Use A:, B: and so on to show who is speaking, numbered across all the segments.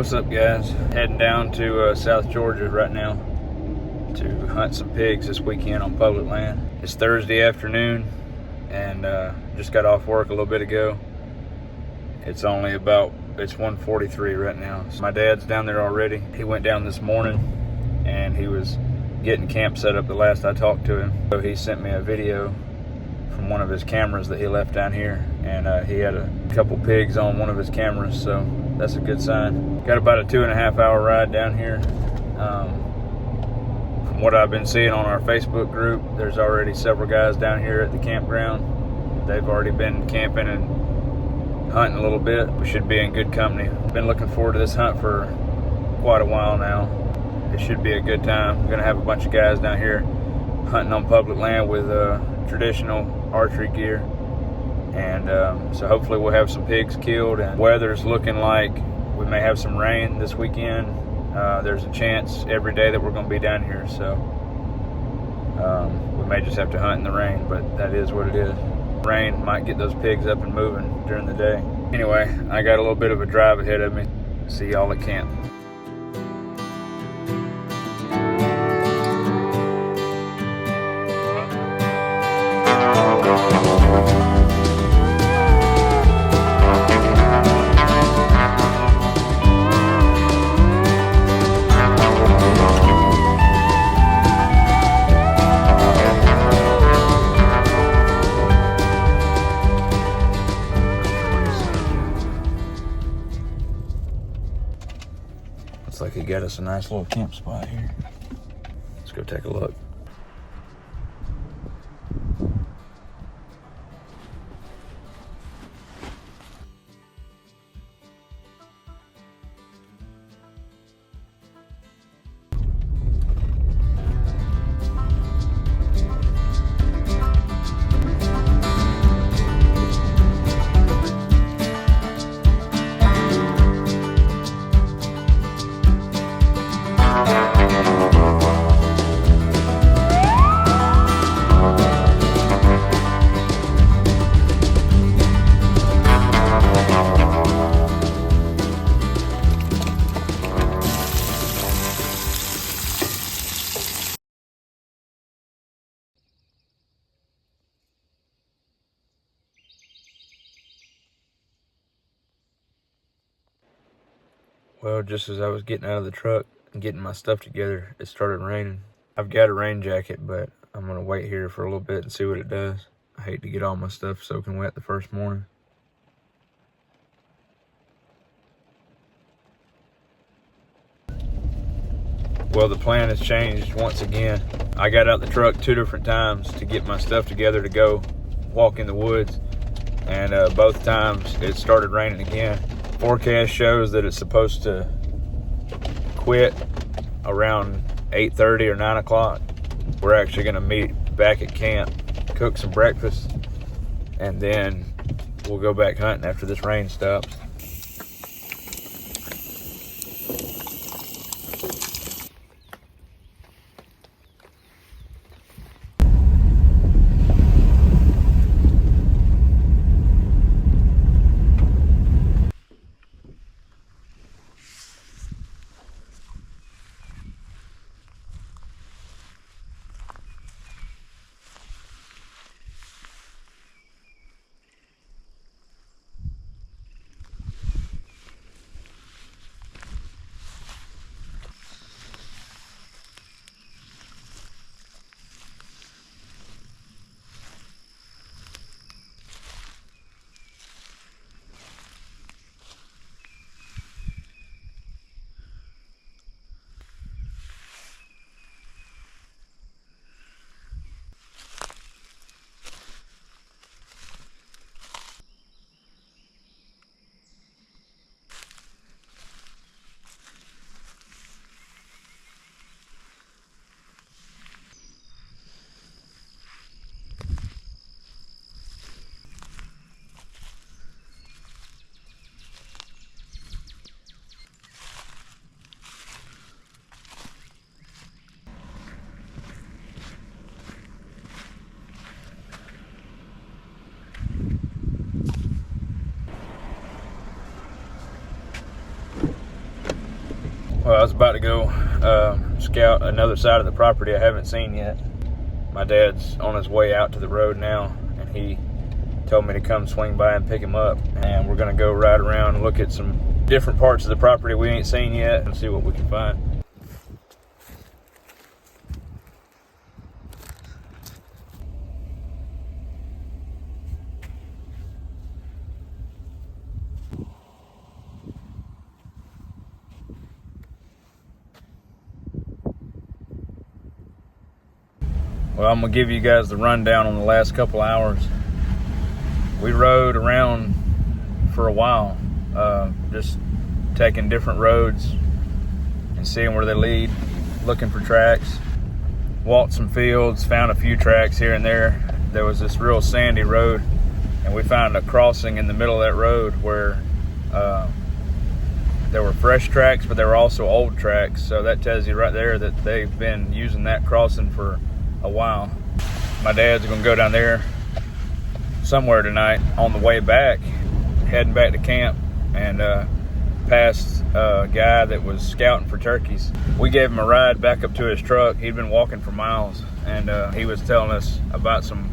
A: What's up, guys? Heading down to South Georgia right now to hunt some pigs this weekend on public land. It's Thursday afternoon and just got off work a little bit ago. It's 1:43 right now. So my dad's down there already. He went down this morning and he was getting camp set up the last I talked to him. So he sent me a video from one of his cameras that he left down here, and he had a couple pigs on one of his cameras, so that's a good sign. Got about a 2.5 hour ride down here. From what I've been seeing on our Facebook group, there's already several guys down here at the campground. They've already been camping and hunting a little bit. We should be in good company. Been looking forward to this hunt for quite a while now. It should be a good time. We're gonna have a bunch of guys down here hunting on public land with traditional archery gear, and so hopefully we'll have some pigs killed. And weather's looking like we may have some rain this weekend. There's a chance every day that we're going to be down here, so we may just have to hunt in the rain, but that is what it is. Rain might get those pigs up and moving during the day. Anyway, I got a little bit of a drive ahead of me. See y'all at camp. Looks like he got us a nice little camp spot here. Let's go take a look. Well, just as I was getting out of the truck and getting my stuff together, it started raining. I've got a rain jacket, but I'm gonna wait here for a little bit and see what it does. I hate to get all my stuff soaking wet the first morning. Well, the plan has changed once again. I got out the truck 2 different times to get my stuff together to go walk in the woods, and both times it started raining again. Forecast shows that it's supposed to quit around 8:30 or 9 o'clock. We're actually gonna meet back at camp, cook some breakfast, and then we'll go back hunting after this rain stops. Well, I was about to go scout another side of the property I haven't seen yet. My dad's on his way out to the road now, and he told me to come swing by and pick him up. And we're gonna go ride around and look at some different parts of the property we ain't seen yet and see what we can find. Well, I'm gonna give you guys the rundown on the last couple hours. We rode around for a while, just taking different roads and seeing where they lead, looking for tracks. Walked some fields, found a few tracks here and there. There was this real sandy road, and we found a crossing in the middle of that road where there were fresh tracks, but there were also old tracks. So that tells you right there that they've been using that crossing for a while. My dad's gonna go down there somewhere tonight on the way back, heading back to camp, and past a guy that was scouting for turkeys. We gave him a ride back up to his truck. He'd been walking for miles, and he was telling us about some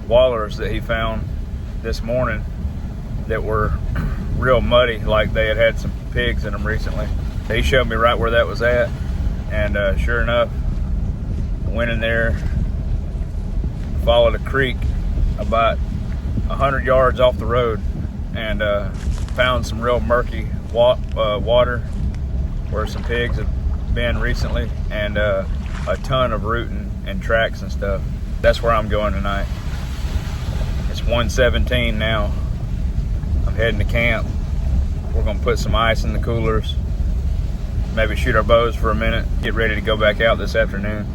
A: wallers that he found this morning that were real muddy, like they had had some pigs in them recently. He showed me right where that was at, and sure enough, went in there, followed a creek about 100 yards off the road, and found some real murky water where some pigs have been recently, and a ton of rooting and tracks and stuff. That's where I'm going tonight. It's 1:17 now. I'm heading to camp. We're gonna put some ice in the coolers, maybe shoot our bows for a minute, get ready to go back out this afternoon.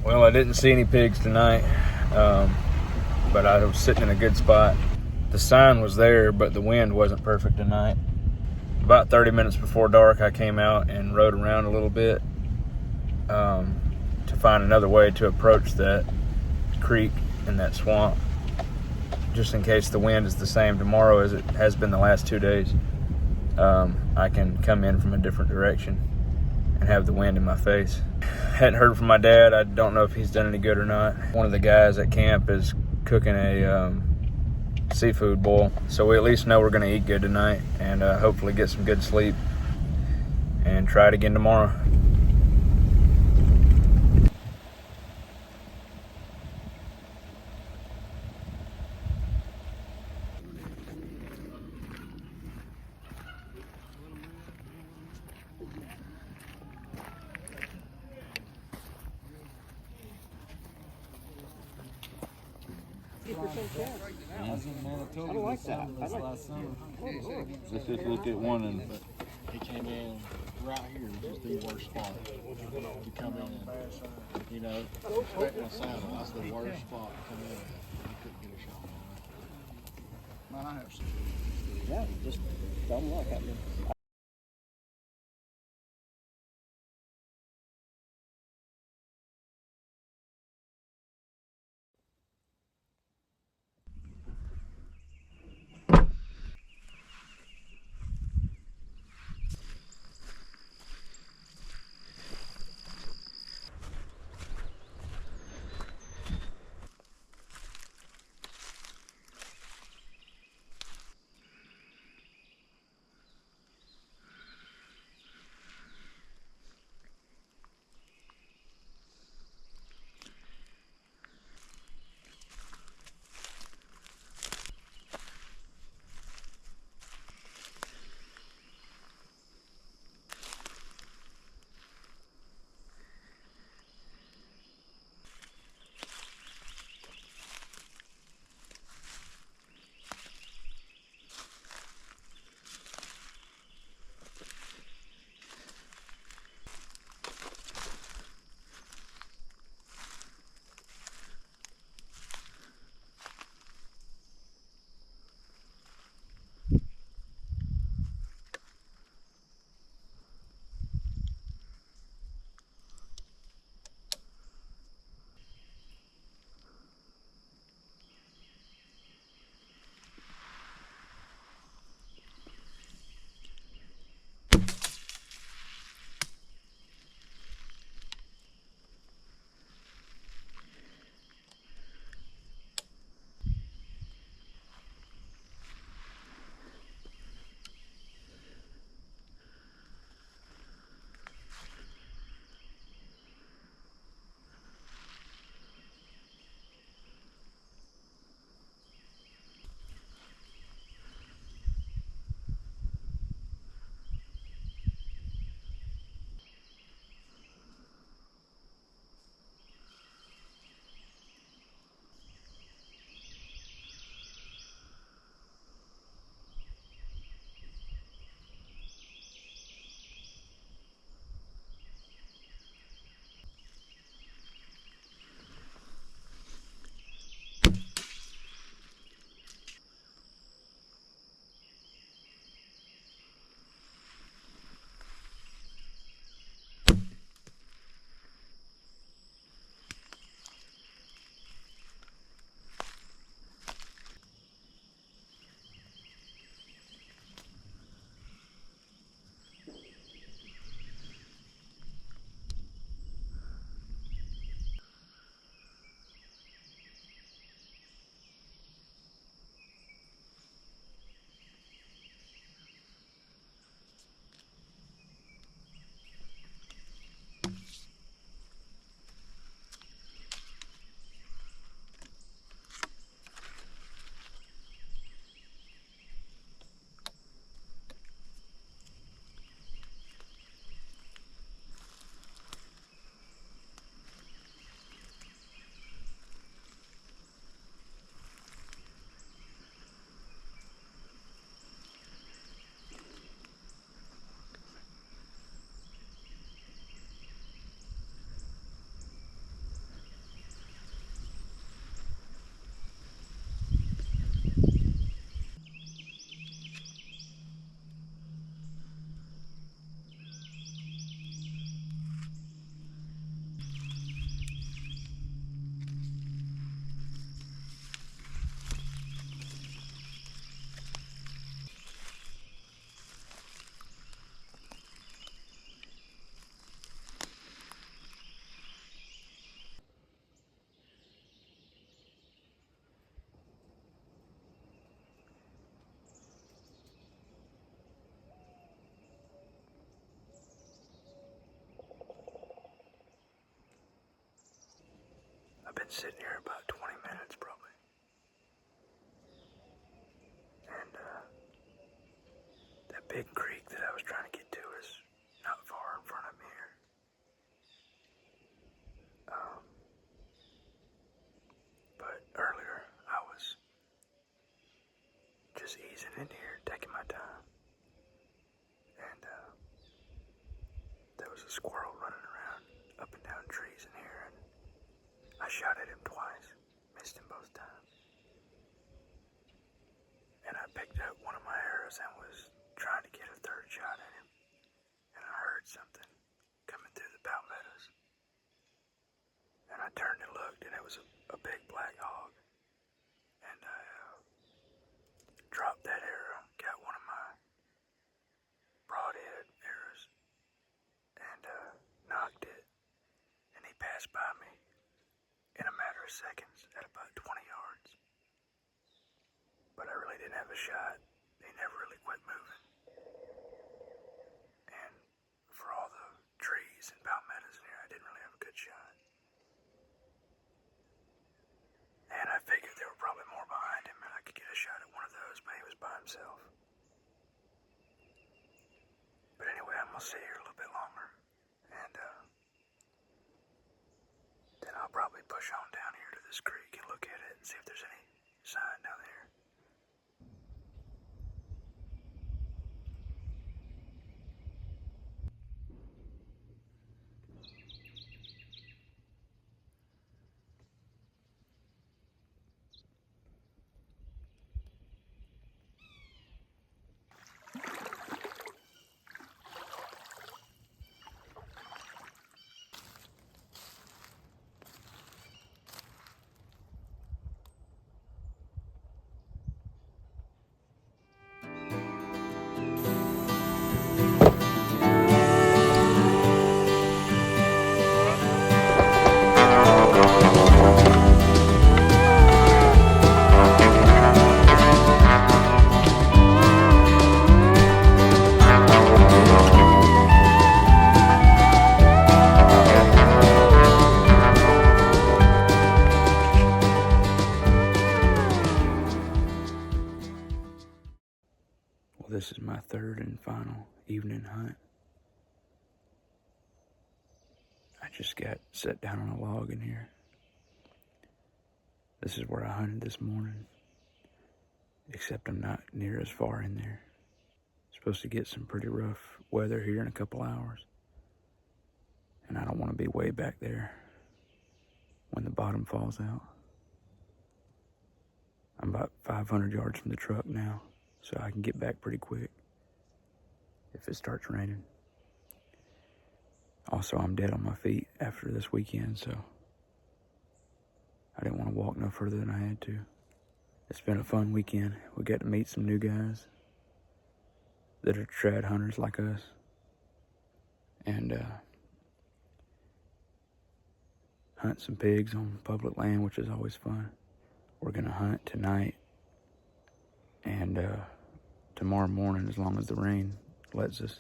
A: Well, I didn't see any pigs tonight, but I was sitting in a good spot. The sign was there, but the wind wasn't perfect tonight. About 30 minutes before dark, I came out and rode around a little bit to find another way to approach that creek and that swamp, just in case the wind is the same tomorrow as it has been the last 2 days. I can come in from a different direction and have the wind in my face. Hadn't heard from my dad. I don't know if he's done any good or not. One of the guys at camp is cooking a seafood boil, so we at least know we're going to eat good tonight, and hopefully get some good sleep and try it again tomorrow.
B: I don't like that. I like last summer.
A: Let's just look at one and
B: He came in right here, was the worst spot to come in. You know, expecting a saddle, that's the worst spot to come in. You couldn't get a shot on it. Man, I have some.
C: Yeah, just dumb luck happening.
A: I've been sitting here about 20 minutes probably. And that big creek that I was trying to get to is not far in front of me here. But earlier I was just easing in here, taking my time. And squirrel running around up and down trees in here, and I shot at him twice, missed him both times. And I picked up one of my arrows and was trying to get a third shot at him, and I heard something coming through the bow meadows. And I turned and looked, and it was a big black hog. And I dropped that arrow, got one of my broadhead arrows, and knocked it. And he passed by me in a matter of seconds at about 20 yards. But I really didn't have a shot. He never really quit moving. And for all the trees and bow meadows in here, I didn't really have a good shot. And I figured there were probably more behind him and I could get a shot at one of those, but he was by himself. But anyway, I'm gonna stay here a little bit longer. And then I'll probably push on down here to this creek and look at it and see if there's any sign down there. Well, this is my third and final evening hunt. I just got set down on a log in here. This is where I hunted this morning, except I'm not near as far in there. Supposed to get some pretty rough weather here in a couple hours, and I don't want to be way back there when the bottom falls out. I'm about 500 yards from the truck now, so I can get back pretty quick if it starts raining. Also, I'm dead on my feet after this weekend, so I didn't want to walk no further than I had to. It's been a fun weekend. We got to meet some new guys that are trad hunters like us, and hunt some pigs on public land, which is always fun. We're gonna hunt tonight and tomorrow morning, as long as the rain lets us.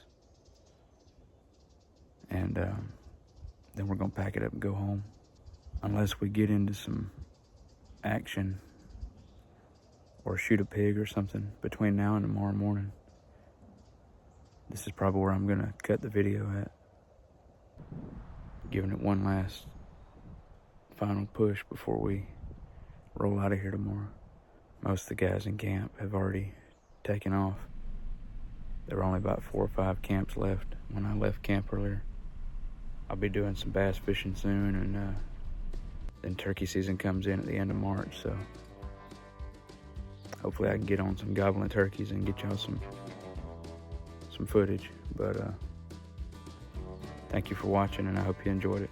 A: And then we're gonna pack it up and go home, unless we get into some action or shoot a pig or something between now and tomorrow morning. This is probably where I'm gonna cut the video at, giving it one last final push before we roll out of here tomorrow. Most of the guys in camp have already taken off. There were only about 4 or 5 camps left when I left camp earlier. I'll be doing some bass fishing soon, and then turkey season comes in at the end of March, so hopefully I can get on some gobbling turkeys and get y'all some footage. But thank you for watching, and I hope you enjoyed it.